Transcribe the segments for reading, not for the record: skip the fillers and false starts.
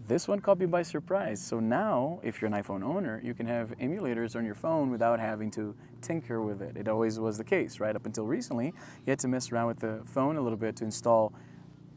this one caught me by surprise. So now, if you're an iPhone owner, you can have emulators on your phone without having to tinker with it. It always was the case, right? Up until recently, you had to mess around with the phone a little bit to install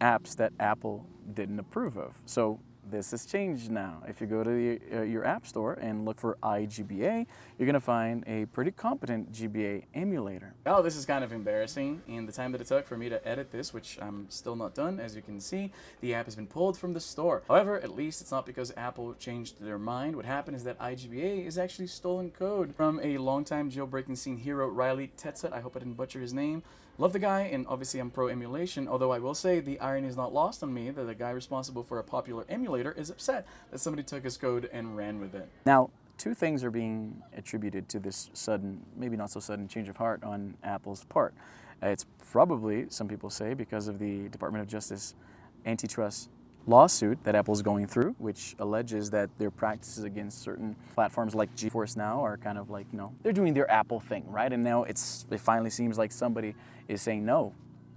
apps that Apple didn't approve of. So this has changed now. If you go to your app store and look for iGBA, you're gonna find a pretty competent GBA emulator. Oh, this is kind of embarrassing. In the time that it took for me to edit this, which I'm still not done, as you can see, the app has been pulled from the store. However, at least it's not because Apple changed their mind. What happened is that iGBA is actually stolen code from a longtime jailbreaking scene hero, Riley Tetzet. I hope I didn't butcher his name. Love the guy, and obviously I'm pro emulation, although I will say the irony is not lost on me that the guy responsible for a popular emulator is upset that somebody took his code and ran with it. Now, two things are being attributed to this sudden, maybe not so sudden, change of heart on Apple's part. It's probably, some people say, because of the Department of Justice antitrust lawsuit that Apple's going through, which alleges that their practices against certain platforms like GeForce Now are kind of like, you know, they're doing their Apple thing, right? And now it finally seems like somebody is saying, no,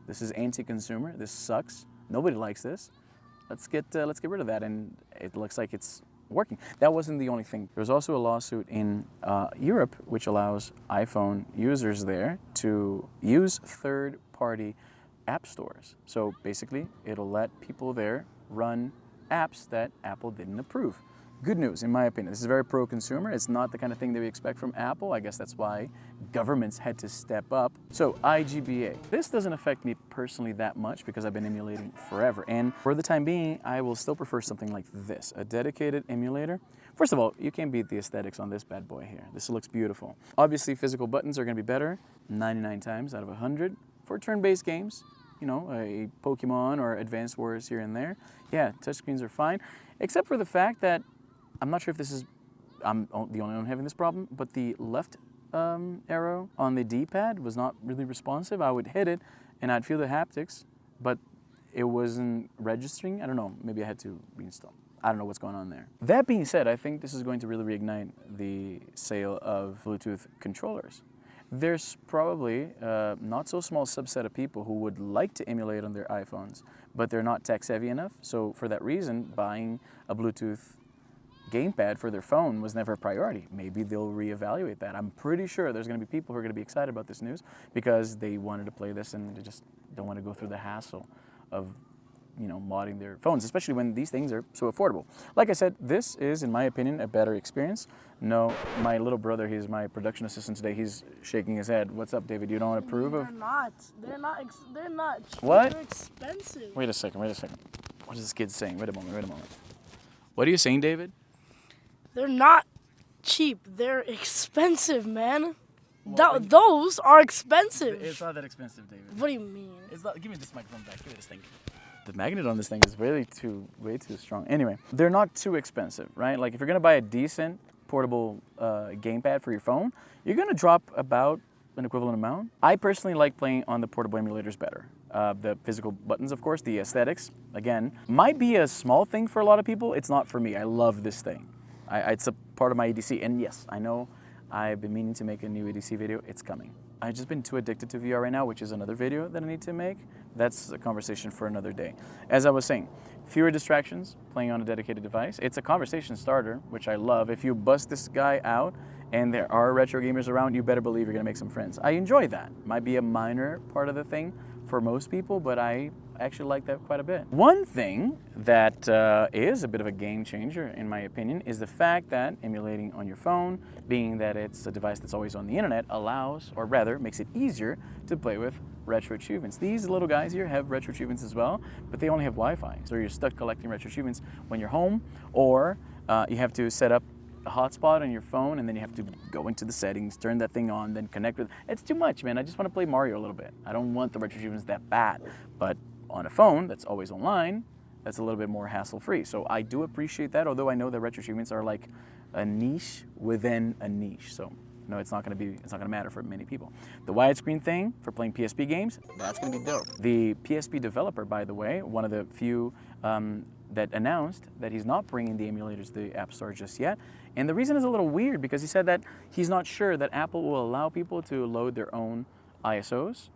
this is anti-consumer, this sucks, nobody likes this, let's get rid of that, and it looks like it's working. That wasn't the only thing. There's also a lawsuit in Europe which allows iPhone users there to use third-party app stores. So basically, it'll let people there run apps that Apple didn't approve. Good news, in my opinion. This is very pro-consumer. It's not the kind of thing that we expect from Apple. I guess that's why governments had to step up. So iGBA. This doesn't affect me personally that much because I've been emulating forever. And for the time being, I will still prefer something like this, a dedicated emulator. First of all, you can't beat the aesthetics on this bad boy here. This looks beautiful. Obviously, physical buttons are gonna be better 99 times out of 100 for turn-based games. You know, a Pokemon or Advanced Wars here and there. Yeah, touchscreens are fine, except for the fact that I'm not sure if this is, I'm the only one having this problem, but the left arrow on the D-pad was not really responsive. I would hit it and I'd feel the haptics, but it wasn't registering. I don't know, maybe I had to reinstall. I don't know what's going on there. That being said, I think this is going to really reignite the sale of Bluetooth controllers. There's probably a not so small subset of people who would like to emulate on their iPhones, but they're not tech savvy enough. So for that reason, buying a Bluetooth gamepad for their phone was never a priority. Maybe they'll reevaluate that. I'm pretty sure there's going to be people who are going to be excited about this news because they wanted to play this and they just don't want to go through the hassle of, you know, modding their phones, especially when these things are so affordable. Like I said, this is, in my opinion, a better experience. No, my little brother, he's my production assistant today, he's shaking his head. What's up, David? You don't approve of? They're not cheap. What? They're expensive. Wait a second. What is this kid saying? Wait a moment. What are you saying, David? They're not cheap. They're expensive, man. Those are expensive. It's not that expensive, David. What do you mean? It's not. Give me this microphone back. Give me this thing. The magnet on this thing is way too strong. Anyway, they're not too expensive, right? Like if you're gonna buy a decent portable gamepad for your phone, you're gonna drop about an equivalent amount. I personally like playing on the portable emulators better. The physical buttons, of course, the aesthetics, again, might be a small thing for a lot of people. It's not for me. I love this thing. It's a part of my EDC, and yes, I know I've been meaning to make a new EDC video. It's coming. I've just been too addicted to VR right now, which is another video that I need to make. That's a conversation for another day. As I was saying, fewer distractions, playing on a dedicated device. It's a conversation starter, which I love. If you bust this guy out and there are retro gamers around, you better believe you're gonna make some friends. I enjoy that. Might be a minor part of the thing for most people, but I actually like that quite a bit. One thing that is a bit of a game changer, in my opinion, is the fact that emulating on your phone, being that it's a device that's always on the internet, allows, or rather, makes it easier to play with retro achievements. These little guys here have retro achievements as well, but they only have Wi-Fi, so you're stuck collecting retro achievements when you're home, or you have to set up a hotspot on your phone, and then you have to go into the settings, turn that thing on, then connect with it. It's too much, man. I just want to play Mario a little bit. I don't want the retro achievements that bad, but on a phone that's always online, that's a little bit more hassle-free. So I do appreciate that, although I know that retro achievements are like a niche within a niche. So no, it's not gonna matter for many people. The widescreen thing for playing PSP games, that's gonna be dope. The PSP developer, by the way, one of the few that announced that he's not bringing the emulators to the App Store just yet. And the reason is a little weird because he said that he's not sure that Apple will allow people to load their own ISOs.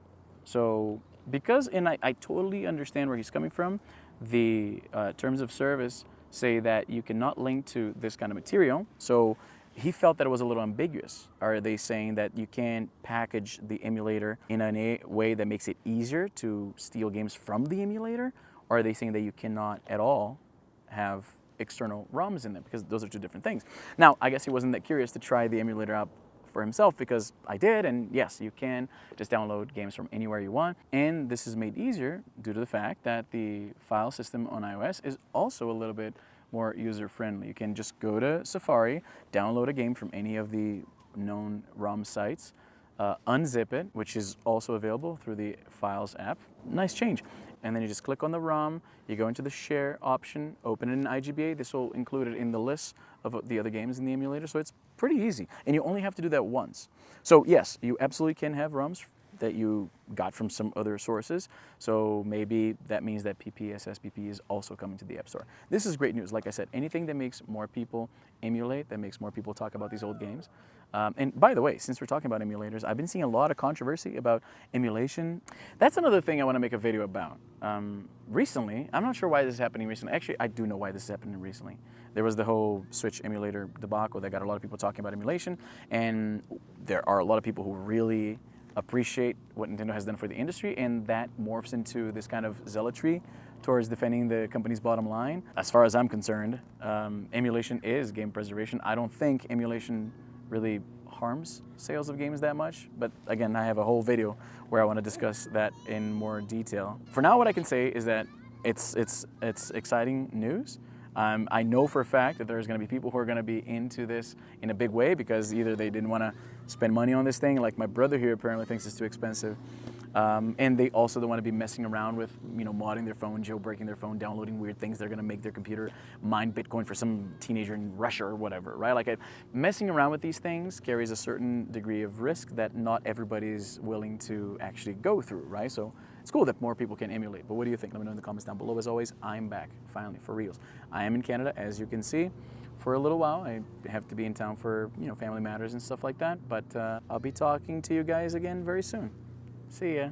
So because, and I totally understand where he's coming from, the terms of service say that you cannot link to this kind of material. So he felt that it was a little ambiguous. Are they saying that you can package the emulator in a way that makes it easier to steal games from the emulator? Or are they saying that you cannot at all have external ROMs in them? Because those are two different things. Now, I guess he wasn't that curious to try the emulator out for himself, because I did, and yes, you can just download games from anywhere you want. And this is made easier due to the fact that the file system on iOS is also a little bit more user-friendly. You can just go to Safari, download a game from any of the known ROM sites, unzip it, which is also available through the Files app. Nice change. And then you just click on the ROM, you go into the share option, open it in IGBA. This will include it in the list of the other games in the emulator, so it's pretty easy. And you only have to do that once. So yes, you absolutely can have ROMs that you got from some other sources. So maybe that means that PPSSPP is also coming to the App Store. This is great news. Like I said, anything that makes more people emulate, that makes more people talk about these old games. And by the way, since we're talking about emulators, I've been seeing a lot of controversy about emulation. That's another thing I want to make a video about. Recently, I'm not sure why this is happening recently. Actually, I do know why this is happening recently. There was the whole Switch emulator debacle that got a lot of people talking about emulation, and there are a lot of people who really appreciate what Nintendo has done for the industry, and that morphs into this kind of zealotry towards defending the company's bottom line. As far as I'm concerned, emulation is game preservation. I don't think emulation really harms sales of games that much, but again, I have a whole video where I want to discuss that in more detail. For now, what I can say is that it's exciting news. I know for a fact that there's going to be people who are going to be into this in a big way, because either they didn't want to spend money on this thing, like my brother here apparently thinks it's too expensive, and they also don't want to be messing around with, modding their phone, jailbreaking their phone, downloading weird things that are going to make their computer mine Bitcoin for some teenager in Russia or whatever, right? Like, messing around with these things carries a certain degree of risk that not everybody's willing to actually go through, right? So it's cool that more people can emulate, but what do you think? Let me know in the comments down below. As always, I'm back, finally, for reals. I am in Canada, as you can see, for a little while. I have to be in town for, family matters and stuff like that, but I'll be talking to you guys again very soon. See ya.